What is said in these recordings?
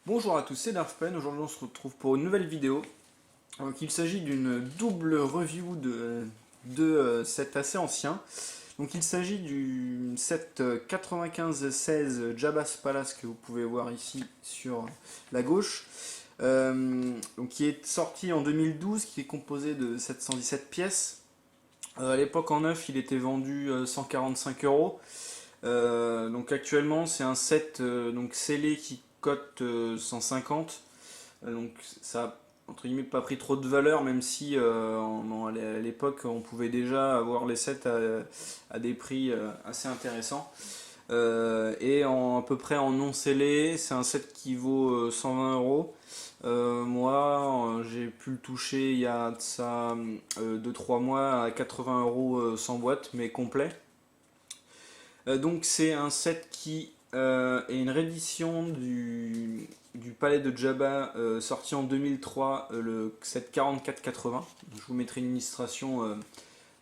Bonjour à tous, c'est Darfpen. Aujourd'hui on se retrouve pour une nouvelle vidéo. Donc il s'agit d'une double review de sets assez anciens. Donc il s'agit du set 95-16 Jabba's Palace que vous pouvez voir ici sur la gauche. Donc qui est sorti en 2012, qui est composé de 717 pièces. À l'époque en neuf il était vendu 145 euros. Donc actuellement c'est un set donc scellé qui cote 150. Donc ça a entre guillemets pas pris trop de valeur, même si à l'époque on pouvait déjà avoir les sets à des prix assez intéressants. À peu près en non scellé, c'est un set qui vaut 120 euros. Moi, j'ai pu le toucher il y a de ça 2-3 mois à 80 euros sans boîte, mais complet. Donc c'est un set qui est une réédition du Palais de Jabba sorti en 2003, le set 4480. Je vous mettrai une illustration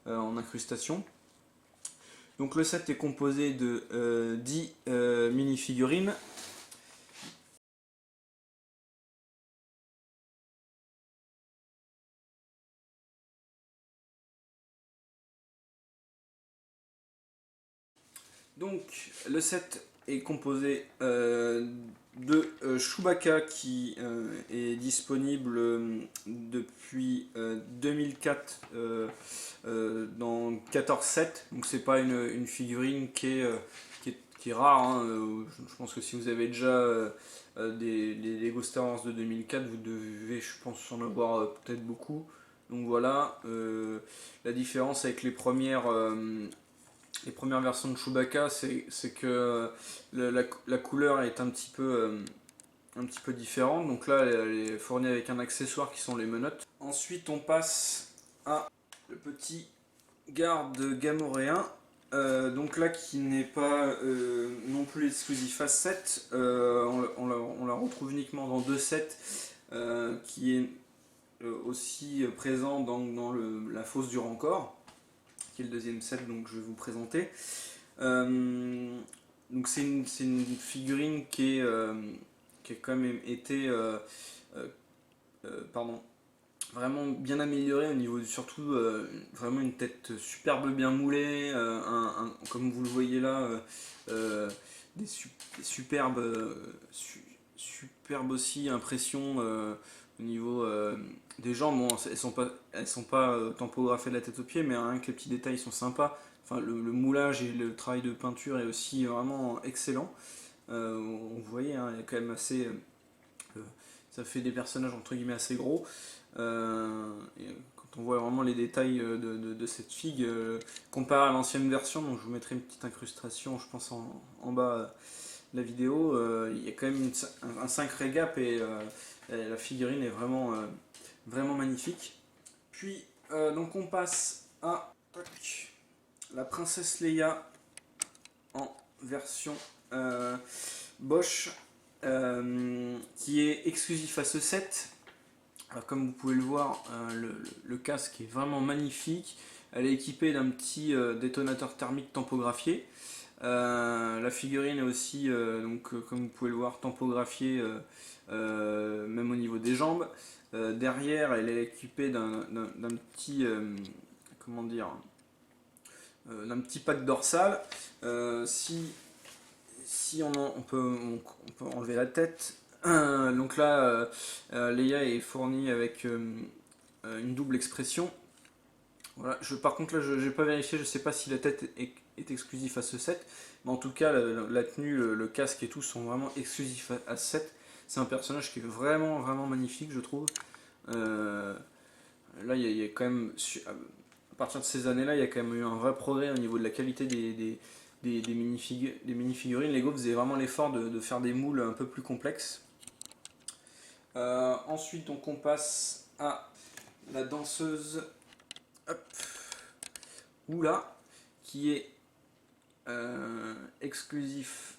en incrustation. Donc le set est composé de 10 mini-figurines. Donc le set est composé de Chewbacca qui est disponible depuis 2004 dans 14 sets. Donc c'est pas une figurine qui est rare, hein. Je pense que si vous avez déjà des Lego Star Wars de 2004, vous devez, je pense, en avoir peut-être beaucoup. Donc voilà, la différence avec les premières versions de Chewbacca, c'est que la couleur est un petit peu différente. Donc là, elle est fournie avec un accessoire qui sont les menottes. Ensuite, on passe à le petit garde gamoréen. Donc là, qui n'est pas non plus exclusif à 7. On la retrouve uniquement dans 2 sets, qui est aussi présent dans la fosse du Rancor, qui est le deuxième set donc je vais vous présenter. Donc c'est une figurine qui a quand même été euh, pardon, vraiment bien améliorée au niveau surtout vraiment une tête superbe bien moulée, comme vous le voyez là, des superbes superbes aussi impressions au niveau des jambes. Bon, elles sont pas tampographiées de la tête aux pieds, mais rien que les petits détails sont sympas. Enfin, le moulage et le travail de peinture est aussi vraiment excellent. On voyait, hein, il y a quand même assez. Ça fait des personnages entre guillemets assez gros. Quand on voit vraiment les détails de cette figue, comparé à l'ancienne version, donc je vous mettrai une petite incrustation, je pense, en bas de la vidéo, il y a quand même un sacré gap et la figurine est vraiment, vraiment magnifique. Puis, donc on passe à la princesse Leia en version Bosch, qui est exclusif à ce set. Alors, comme vous pouvez le voir, le casque est vraiment magnifique. Elle est équipée d'un petit détonateur thermique tampographié. La figurine est aussi, comme vous pouvez le voir, tampographiée même au niveau des jambes. Derrière, elle est équipée d'un petit, comment dire, d'un petit pack dorsal. Si on peut enlever la tête. Donc là, Leia est fournie avec une double expression. Voilà. Par contre, là, je n'ai pas vérifié, je ne sais pas si la tête est exclusive à ce set, mais en tout cas, la tenue, le casque et tout sont vraiment exclusifs à ce set. C'est un personnage qui est vraiment, vraiment magnifique, je trouve. Euh, Là, il y a quand même, à partir de ces années-là, il y a quand même eu un vrai progrès au niveau de la qualité des minifigurines. Lego faisait vraiment l'effort de faire des moules un peu plus complexes. Ensuite, donc, on passe à la danseuse, hop, Oula, qui est exclusif.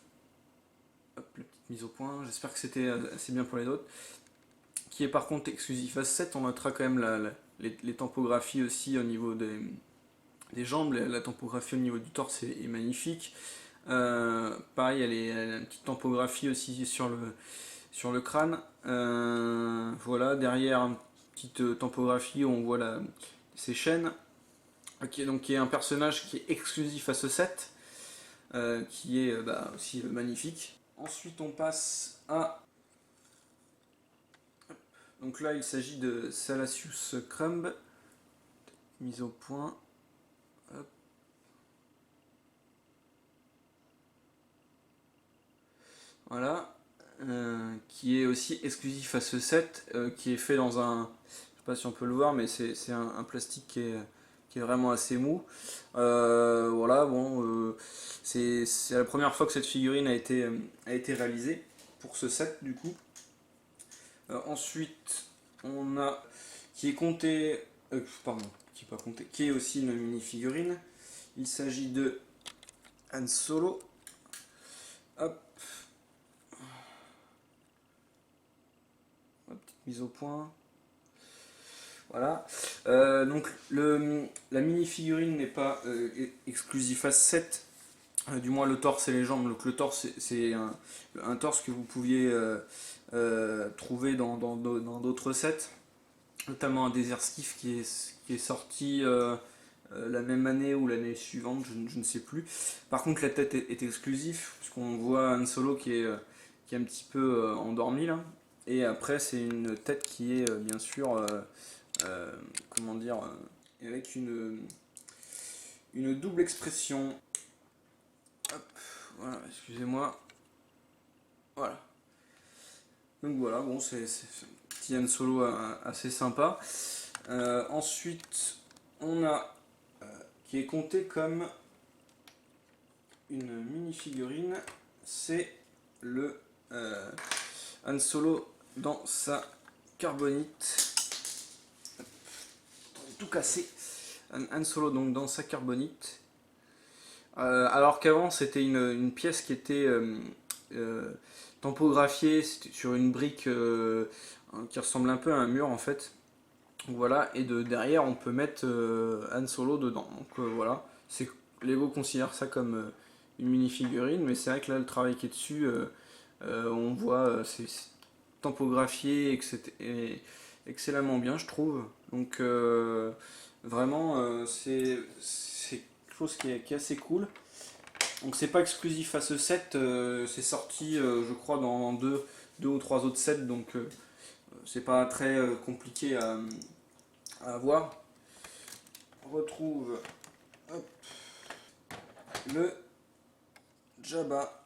Hop, la petite mise au point. J'espère que c'était assez bien pour les autres. Qui est par contre exclusif à 7. On notera quand même les tampographies aussi au niveau des jambes. La tampographiie au niveau du torse est magnifique. Pareil, elle a une petite tampographie aussi sur le crâne. Voilà, derrière une petite tempographie où on voit ses chaînes. Donc qui est un personnage qui est exclusif à ce set, qui est aussi magnifique. Ensuite on passe à... Donc là il s'agit de Salacious Crumb, mise au point. Hop. Voilà, qui est aussi exclusif à ce set, qui est fait dans un... Je sais pas si on peut le voir, mais c'est un plastique qui est vraiment assez mou. Voilà, bon, c'est la première fois que cette figurine a été réalisée pour ce set du coup. Ensuite, on a qui est compté, pardon, qui est pas compté, qui est aussi une mini figurine. Il s'agit de Han Solo. Hop. Petite mise au point. Voilà. Donc la mini figurine n'est pas exclusif à ce set. Du moins le torse et les jambes. Donc le torse c'est un torse que vous pouviez trouver dans d'autres sets, notamment un Desert Skiff qui est sorti la même année ou l'année suivante, je ne sais plus. Par contre la tête est exclusive, puisqu'on voit Han Solo qui est un petit peu endormi là. Et après c'est une tête qui est bien sûr comment dire, avec une double expression. Hop, voilà, excusez-moi. Voilà. Donc voilà, bon, c'est un petit Han Solo assez sympa. Ensuite, on a qui est compté comme une mini figurine, c'est le Han Solo dans sa carbonite. Tout cassé. Han Solo donc dans sa carbonite. Alors qu'avant c'était une pièce qui était tampographiée sur une brique qui ressemble un peu à un mur en fait. Donc voilà, et derrière on peut mettre Han Solo dedans. Donc voilà, Lego considère ça comme une mini figurine, mais c'est vrai que là le travail qui est dessus, on voit c'est tampographié et excellemment bien je trouve. Donc vraiment c'est quelque chose qui est assez cool. Donc c'est pas exclusif à ce set, c'est sorti je crois dans deux ou trois autres sets, donc c'est pas très compliqué à avoir. On retrouve hop, le Jabba,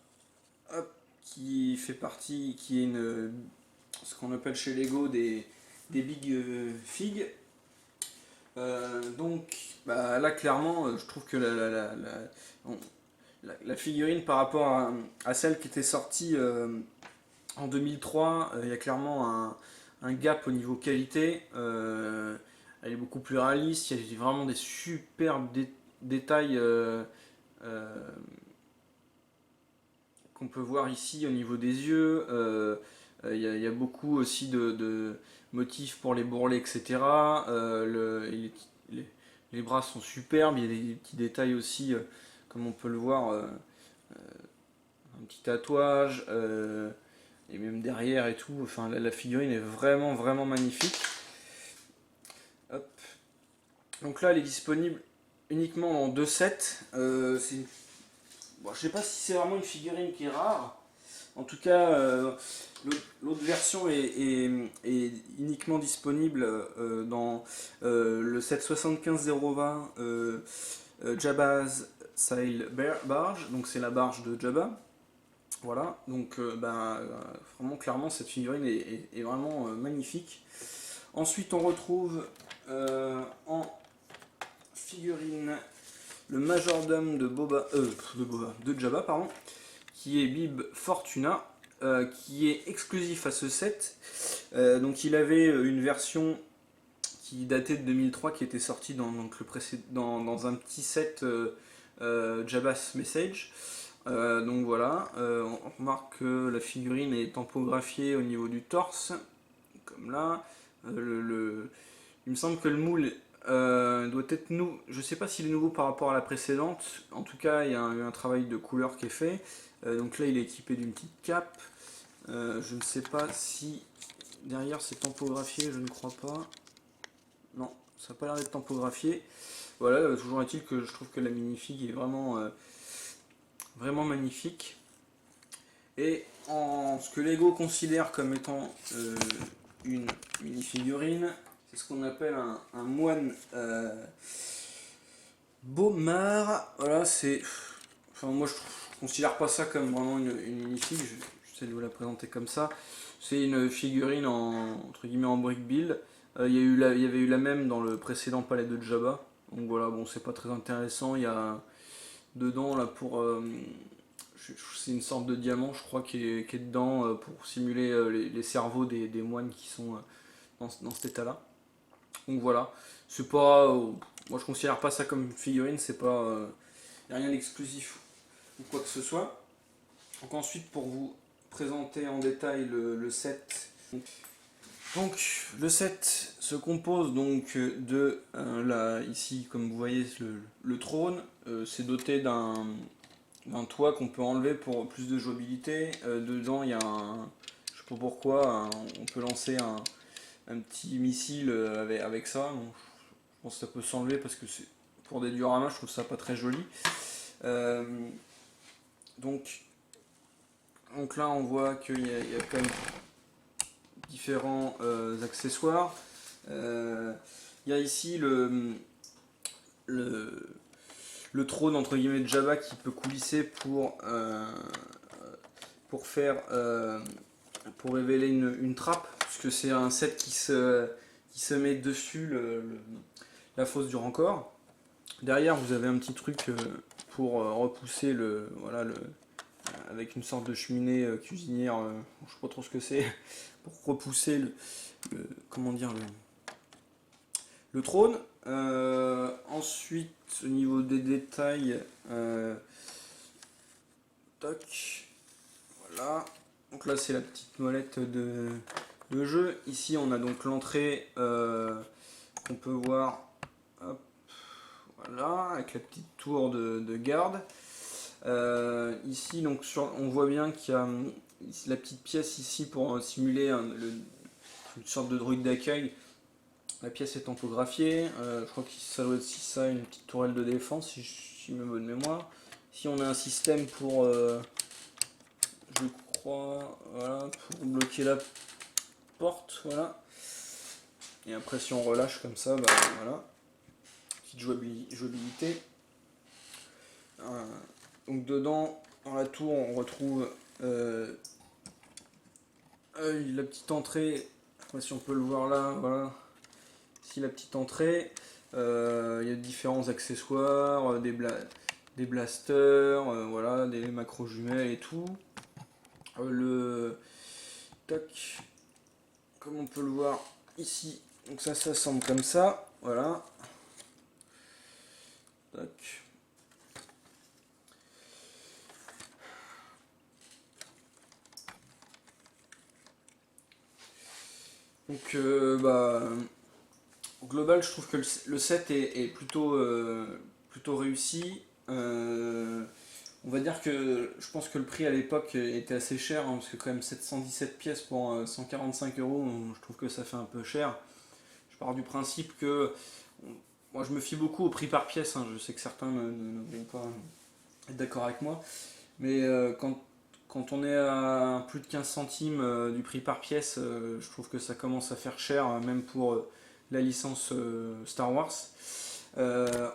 hop, qui fait partie, qui est ce qu'on appelle chez Lego des Big Figs. Donc là clairement je trouve que la figurine par rapport à celle qui était sortie en 2003, il y a clairement un gap au niveau qualité. Elle est beaucoup plus réaliste, il y a vraiment des superbes détails qu'on peut voir ici au niveau des yeux. Il y a beaucoup aussi de motifs pour les bourrelets, etc. Les bras sont superbes, il y a des petits détails aussi, comme on peut le voir, un petit tatouage, et même derrière et tout. Enfin, la figurine est vraiment, vraiment magnifique. Hop. Donc là, elle est disponible uniquement dans deux sets. Bon, je sais pas si c'est vraiment une figurine qui est rare. En tout cas, l'autre version est uniquement disponible dans le set 75020 Jabba's Sail Barge. Donc c'est la barge de Jabba. Voilà, donc vraiment clairement cette figurine est vraiment magnifique. Ensuite on retrouve en figurine le majordome de Jabba, pardon, qui est Bib Fortuna, qui est exclusif à ce set. Donc il avait une version qui datait de 2003 qui était sortie dans un petit set Jabba's Message. Donc voilà, on remarque que la figurine est tampographiée au niveau du torse, comme là. Il me semble que le moule doit être nouveau. Je ne sais pas s'il est nouveau par rapport à la précédente. En tout cas, il y a eu un travail de couleur qui est fait. Donc là, il est équipé d'une petite cape. Je ne sais pas si derrière c'est tampographié, je ne crois pas. Non, ça n'a pas l'air d'être tampographié. Voilà, toujours est-il que je trouve que la minifig est vraiment magnifique. Et en ce que Lego considère comme étant une minifigurine, c'est ce qu'on appelle un moine Baumard. Voilà, c'est. Enfin, moi je considère pas ça comme vraiment une minifig, j'essaie de vous la présenter comme ça. C'est une figurine entre guillemets en brick build. Il y avait eu la même dans le précédent palais de Jabba. Donc voilà, bon, c'est pas très intéressant. Il y a dedans là pour. C'est une sorte de diamant, je crois, qui est dedans pour simuler les cerveaux des moines qui sont dans cet état-là. Donc voilà, c'est pas. Moi je considère pas ça comme une figurine, c'est pas. Y a rien d'exclusif ou quoi que ce soit. Donc ensuite, pour vous présenter en détail le set. Donc le set se compose donc de ici comme vous voyez le trône, c'est doté d'un toit qu'on peut enlever pour plus de jouabilité. Dedans il y a je sais pas pourquoi, on peut lancer un petit missile avec ça. Bon, je pense que ça peut s'enlever parce que pour des dioramas je trouve ça pas très joli. Euh, donc là on voit qu'il y a quand même différents accessoires. Il y a ici le trône entre guillemets de Jabba qui peut coulisser pour faire pour révéler une trappe, puisque c'est un set qui se met dessus la fosse du Rancor. Derrière vous avez un petit truc pour repousser avec une sorte de cheminée cuisinière, je sais pas trop ce que c'est, pour repousser comment dire le trône. Ensuite, au niveau des détails, toc, voilà. Donc là, c'est la petite molette de jeu. Ici, on a donc l'entrée qu'on peut voir. Hop, voilà, avec la petite tour de garde. Ici, donc, on voit bien qu'il y a la petite pièce ici pour simuler une sorte de droïde d'accueil. La pièce est tampographiée, je crois que ça doit être ça, une petite tourelle de défense si je me bonne mémoire. Ici on a un système pour, je crois, voilà, pour bloquer la porte, voilà. Et après si on relâche comme ça, bah voilà, petite jouabilité. Donc dedans, dans la tour, on retrouve la petite entrée, je sais pas si on peut le voir là, voilà. Ici la petite entrée, il y a différents accessoires, des blasters, voilà, des macros jumelles et tout. Tac, comme on peut le voir ici, donc ça s'assemble comme ça, voilà. Tac. Donc au global, je trouve que le set est plutôt réussi. On va dire que je pense que le prix à l'époque était assez cher, hein, parce que quand même 717 pièces pour 145 euros, je trouve que ça fait un peu cher. Je pars du principe que moi je me fie beaucoup au prix par pièce, hein, je sais que certains ne vont pas être d'accord avec moi, mais quand on est à plus de 15 centimes du prix par pièce, je trouve que ça commence à faire cher, même pour la licence Star Wars.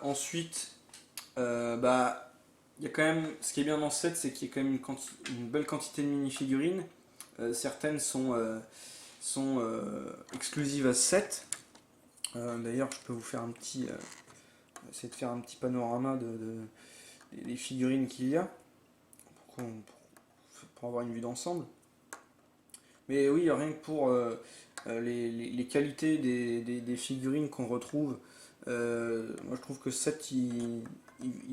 Ensuite, il y a quand même, ce qui est bien dans ce set, c'est qu'il y a quand même une belle quantité de mini-figurines. Certaines sont exclusives à ce set. D'ailleurs, je peux vous faire essayer de faire un petit panorama des figurines qu'il y a pour avoir une vue d'ensemble. Mais oui, rien que pour les qualités des figurines qu'on retrouve, moi je trouve que ce set il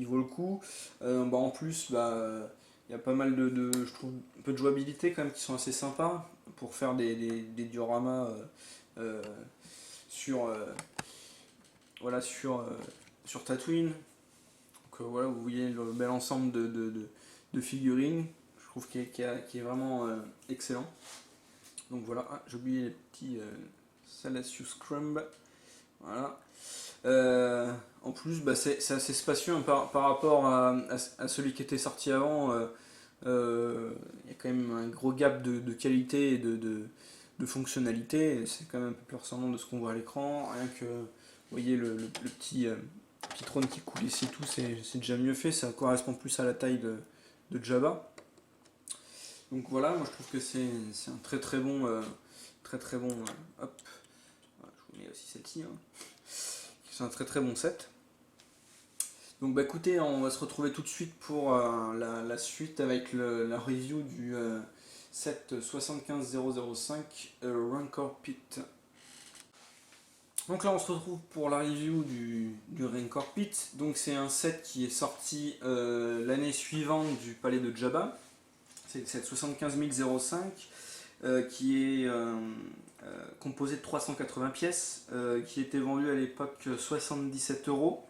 vaut le coup. En plus, il y a pas mal je trouve, un peu de jouabilité quand même qui sont assez sympas pour faire des dioramas sur, voilà, sur Tatooine. Donc voilà, vous voyez le bel ensemble de figurines. trouve qu'il est vraiment excellent. Donc voilà, ah, j'ai oublié les petits Salacious Crumb. Voilà. En plus, bah, c'est assez spacieux hein, par rapport à celui qui était sorti avant. Il y a quand même un gros gap de qualité et de fonctionnalité. C'est quand même un peu plus ressemblant de ce qu'on voit à l'écran. Rien que, vous voyez, le petit trône qui coule ici, tout, c'est déjà mieux fait. Ça correspond plus à la taille de Java. Donc voilà, moi je trouve que c'est un très bon, hop, voilà, je vous mets aussi celle-ci, hein. C'est un très bon set. Donc bah écoutez, on va se retrouver tout de suite pour la suite avec la review du set 75005 Rancor Pit. Donc là on se retrouve pour la review du Rancor Pit. Donc c'est un set qui est sorti l'année suivante du palais de Jabba. C'est le set 75005 qui est composé de 380 pièces, qui était vendu à l'époque 77 €,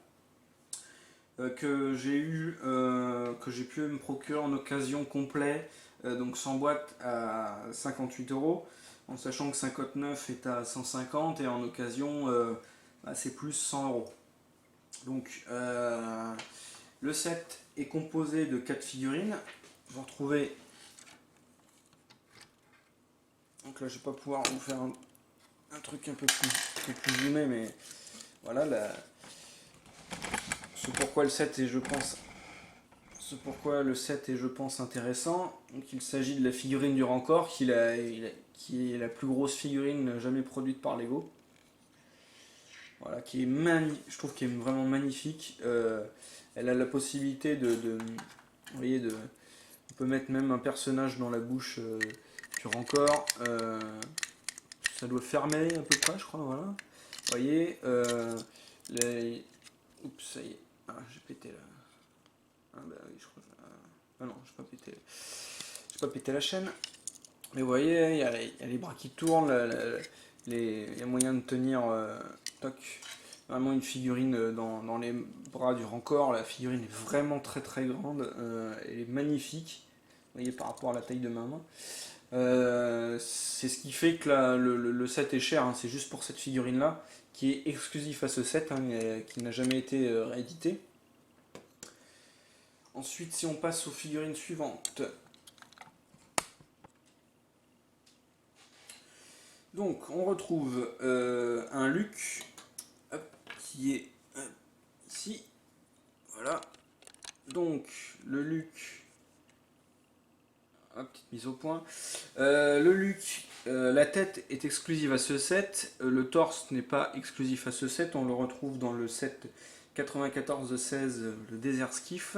que j'ai pu me procurer en occasion complet, donc sans boîte à 58 €, en sachant que 59 est à 150 et en occasion bah, c'est plus 100 €. Donc le set est composé de 4 figurines. Vous retrouvez, donc là je vais pas pouvoir vous faire un truc un peu plus zoomé, mais voilà ce pourquoi le set est je pense intéressant. Donc il s'agit de la figurine du Rancor qui est la plus grosse figurine jamais produite par Lego. Voilà, je trouve qu'elle est vraiment magnifique. Elle a la possibilité vous voyez, on peut mettre même un personnage dans la bouche du Rancor. Ça doit fermer à peu près, je crois. Voilà. Vous voyez, oups, ça y est. Ah, j'ai pété là. Ah bah oui, je crois. Ah non, j'ai pas pété la chaîne. Mais vous voyez, il y a les bras qui tournent, il y a moyen de tenir toc, vraiment une figurine dans les bras du Rancor. La figurine est vraiment très grande, elle est magnifique, vous voyez, par rapport à la taille de ma main. C'est ce qui fait que le set est cher, hein. C'est juste pour cette figurine là, qui est exclusif à ce set, hein, qui n'a jamais été réédité. Ensuite, si on passe aux figurines suivantes. Donc, on retrouve un Luke, hop, qui est ici. Voilà. Donc, le Luke, petite mise au point. Le Luke, la tête est exclusive à ce set. Le torse n'est pas exclusif à ce set. On le retrouve dans le set 94-16, le Desert Skiff.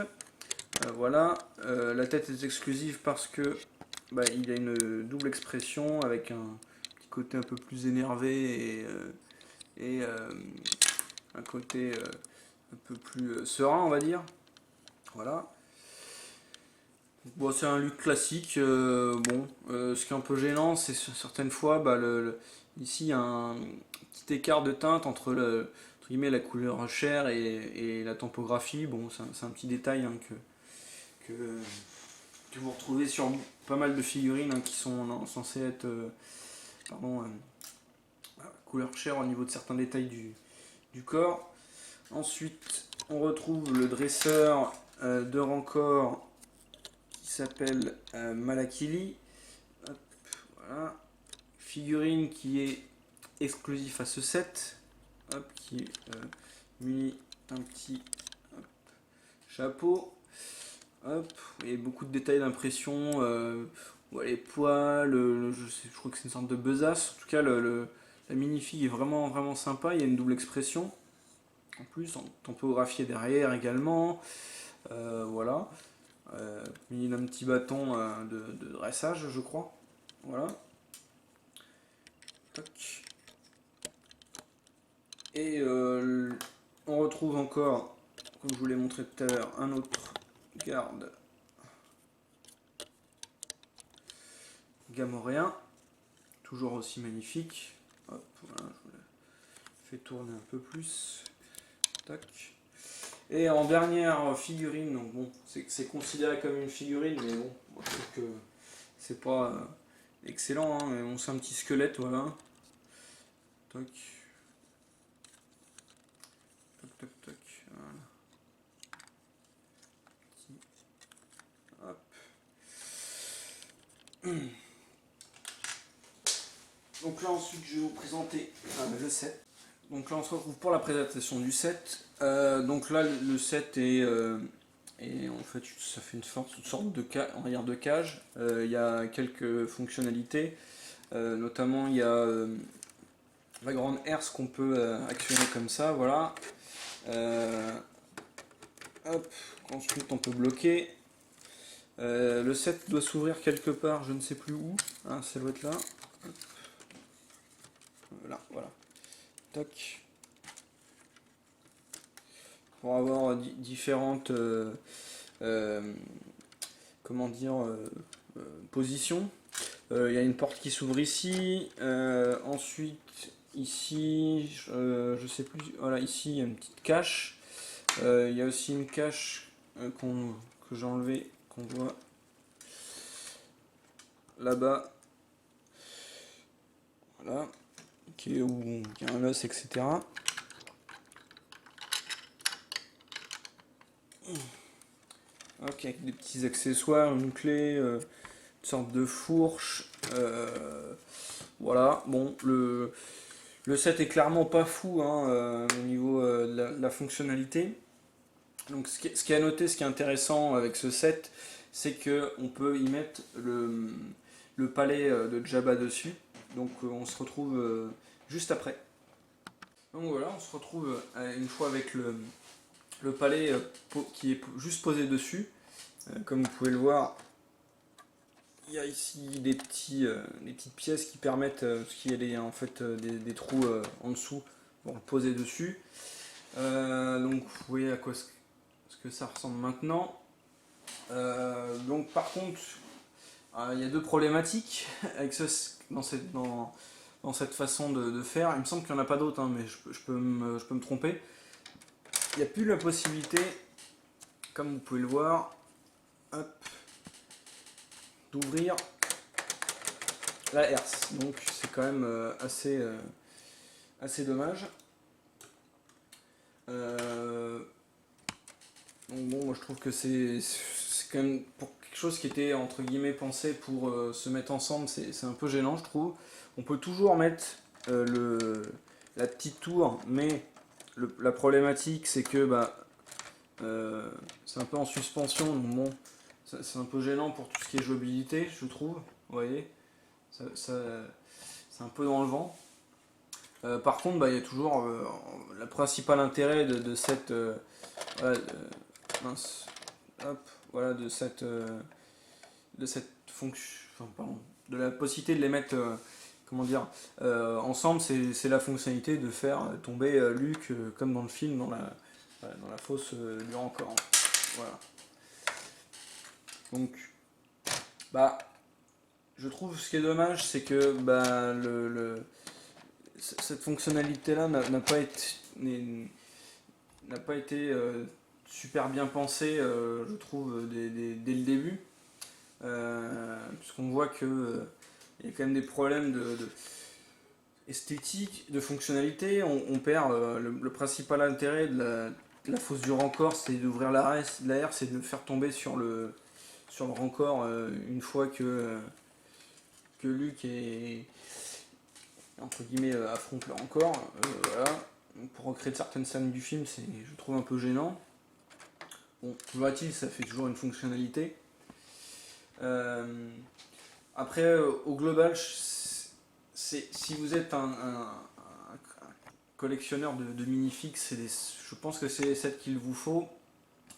Voilà. La tête est exclusive parce que bah, il a une double expression avec un petit côté un peu plus énervé et un côté un peu plus serein, on va dire. Voilà. Bon, c'est un look classique. Bon, ce qui est un peu gênant, c'est certaines fois, bah, ici, il y a un petit écart de teinte entre entre guillemets, la couleur chair et la topographie. Bon, c'est un petit détail hein, que vous retrouvez sur pas mal de figurines hein, qui sont censées être couleur chair au niveau de certains détails du corps. Ensuite, on retrouve le dresseur de Rancor qui s'appelle Malakili. Hop, voilà. Figurine qui est exclusif à ce set, hop, qui est muni d'un petit chapeau. Hop, et beaucoup de détails d'impression, les poils, je crois que c'est une sorte de besace. En tout cas, la minifig est vraiment sympa. Il y a une double expression. En plus, en tempographié derrière également. Voilà. Il y a un petit bâton de dressage, je crois. Voilà. Toc. Et on retrouve encore, comme je vous l'ai montré tout à l'heure, un autre garde gamoréen, toujours aussi magnifique. Hop, voilà, je vous le fais tourner un peu plus. Tac. Et en dernière figurine, donc bon, c'est considéré comme une figurine, mais bon, moi, je trouve que c'est pas excellent, hein, mais bon, c'est un petit squelette, voilà. Toc, toc, toc, toc, voilà. Hop. Donc là ensuite je vais vous présenter le set. Donc là on se retrouve pour la présentation du set. Donc là le set est, et en fait ça fait une sorte de de cage. Il y a quelques fonctionnalités, notamment il y a la grande herse qu'on peut actionner comme ça, voilà. Hop, ensuite on peut bloquer. Le set doit s'ouvrir quelque part, je ne sais plus où, hein, ça doit être là. Voilà. Toc. Pour avoir différentes comment dire positions. Il y a une porte qui s'ouvre ici. Ensuite, ici, je sais plus. Voilà, ici il y a une petite cache. Il y a aussi une cache que j'ai enlevée, qu'on voit là-bas. Voilà. Qui est où il y a un os, etc. Ok, avec des petits accessoires, une clé, une sorte de fourche. Voilà, bon, le set est clairement pas fou, hein, au niveau de la fonctionnalité. Donc ce qui est à noter, ce qui est intéressant avec ce set, c'est qu'on peut y mettre le palais de Jabba dessus. Donc on se retrouve juste après. Donc voilà, on se retrouve une fois avec le palais qui est juste posé dessus. Comme vous pouvez le voir, il y a ici des petites pièces qui permettent, parce qu'il y a en fait des trous en dessous pour le poser dessus. Donc vous voyez à quoi ce que ça ressemble maintenant. Donc par contre, il y a deux problématiques avec dans cette façon de faire. Il me semble qu'il n'y en a pas d'autres, hein, mais je peux me tromper. Il n'y a plus la possibilité, comme vous pouvez le voir, hop, d'ouvrir la herse. Donc c'est quand même assez dommage. Donc bon, moi je trouve que c'est quand même pour quelque chose qui était entre guillemets pensé pour se mettre ensemble, c'est un peu gênant je trouve. On peut toujours mettre la petite tour, mais la problématique c'est que c'est un peu en suspension, donc bon, c'est un peu gênant pour tout ce qui est jouabilité, je trouve. Vous voyez, c'est un peu dans le vent. Par contre, il y a toujours le principal intérêt de cette voilà, mince, hop, voilà, de cette fonction, enfin, pardon, de la possibilité de les mettre, comment dire, ensemble, c'est la fonctionnalité de faire tomber Luke comme dans le film, dans la fosse du Rancor. Voilà. Donc, je trouve ce qui est dommage, c'est que cette fonctionnalité-là n'a pas été super bien pensée, je trouve, dès le début. Puisqu'on voit que il y a quand même des problèmes de esthétique, de fonctionnalité. On perd le principal intérêt de la fosse du Rancor, c'est d'ouvrir la herse et de le faire tomber sur le Rancor une fois que Luke entre guillemets affronte le Rancor. Voilà. Donc, pour recréer certaines scènes du film, je trouve un peu gênant. Bon, toujours est-il, ça fait toujours une fonctionnalité. Après, au global, si vous êtes un collectionneur de minifigs, je pense que c'est les sets qu'il vous faut.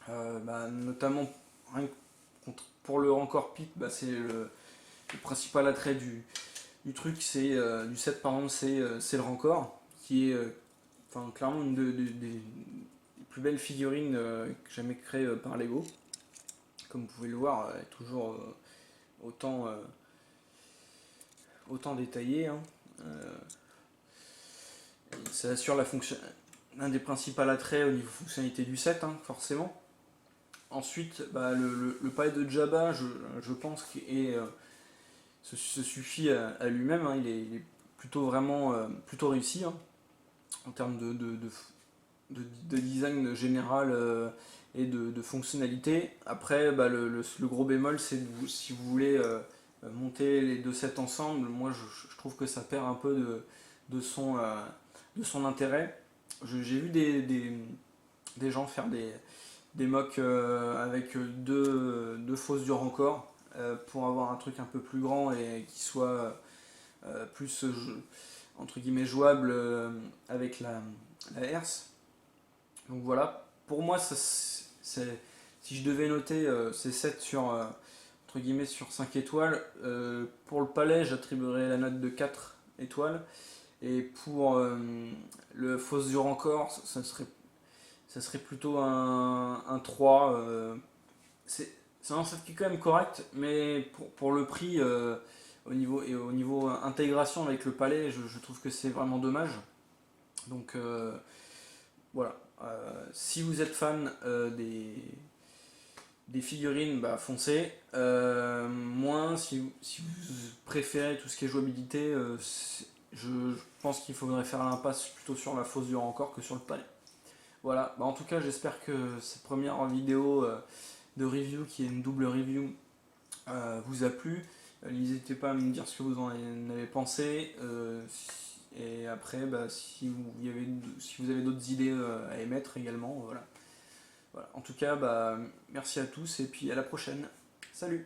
Notamment pour le Rancor Pit, c'est le principal attrait du truc, c'est du set par exemple, c'est le Rancor, qui est clairement une des plus belles figurines jamais créées par Lego. Comme vous pouvez le voir, elle est toujours autant détaillée, hein. Ça assure l'un des principaux attraits au niveau fonctionnalité du set, hein, forcément. Ensuite, bah, le palais de Jabba, je pense qu'il se suffit à lui-même, hein, il est plutôt vraiment plutôt réussi, hein, en termes de design général et de fonctionnalité. Après, bah, le gros bémol, c'est si vous voulez monter les deux sets ensemble, moi je trouve que ça perd un peu de son intérêt. J'ai vu des gens faire des mocks avec deux fausses du Rancor pour avoir un truc un peu plus grand et qui soit plus entre guillemets jouable avec la herse. Donc voilà, pour moi, si je devais noter ces 7 sur, entre guillemets, sur 5 étoiles, pour le palais, j'attribuerais la note de 4 étoiles. Et pour le Fosse du Rancor, ça serait plutôt un 3. C'est un set qui est quand même correct, mais pour le prix, au niveau intégration avec le palais, je trouve que c'est vraiment dommage. Donc voilà. Si vous êtes fan des figurines, bah foncez. Moins, si vous préférez tout ce qui est jouabilité, je pense qu'il faudrait faire l'impasse plutôt sur la fosse du Rancor que sur le palais. Voilà, bah en tout cas j'espère que cette première vidéo de review, qui est une double review, vous a plu. N'hésitez pas à me dire ce que vous en avez pensé. Et après, bah, si vous avez d'autres idées à émettre également, voilà. Voilà. En tout cas, bah, merci à tous et puis à la prochaine. Salut!